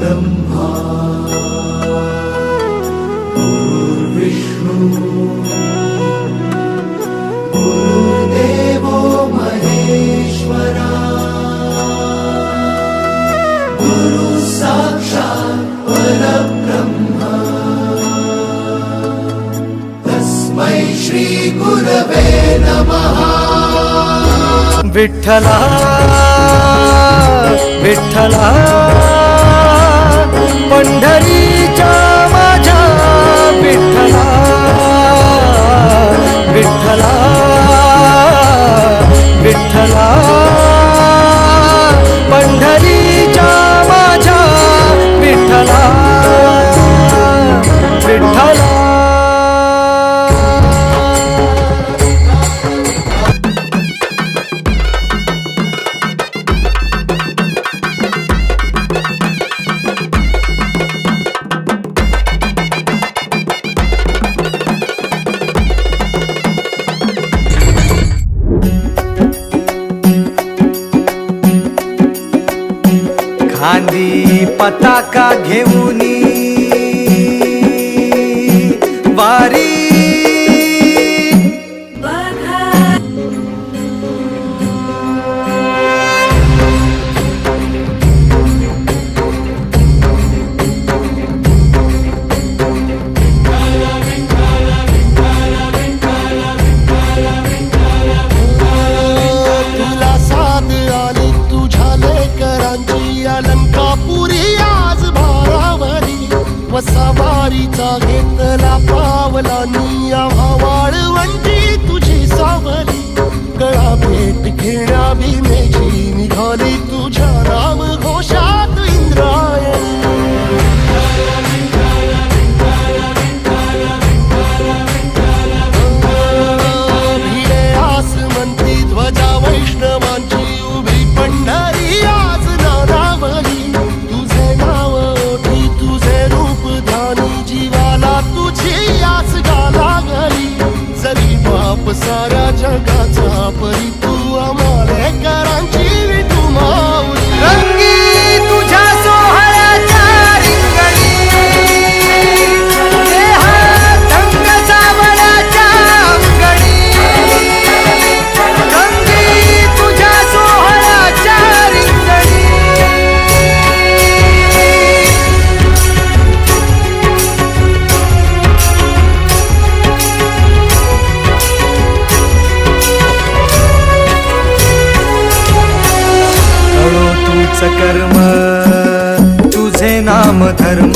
ब्रह्मा गुरुर्विष्णु गुरुर्देवो महेश्वरा गुरु साक्षात् परब्रह्म तस्मै श्री गुरवे नमः। विठ्ठला विठ्ठला पंढरीच्या माझ्या विठ्ठला विठ्ठला विठ्ठला पंढरीच्या माझ्या विठ्ठला विठ्ठला। खांदी पताका घेऊनी वारी तुला साथ आली तुझ्या लेकरांची अलंकापुरी आज भारावरी वसावारीचा घेतला पावलांनी आव्हा वाळवंटी तुझी सावली गळा भेट घेण्या भीमेची निघाली तुझ्या राम घोषात इंद्रायणी। भिडे आसमंती ध्वजा वैष्णवांची उभी पंढरी आज नानावली तुझे नाव ओठी तुझे रूप ध्यानी जीवाला तुझी आस गाला गली जरी बाप साऱ्या जगाचा परी तू आम्हाला करांची विठू माऊली। रंगी तुझ्या सोहळ्याच्या रिंगणी देहात रंग सावळ्याच्या अंगणी रंगी तुझ्या सोहळ्याच्या रिंगणी। कळो तूच कर्म तुझे नाम धर्म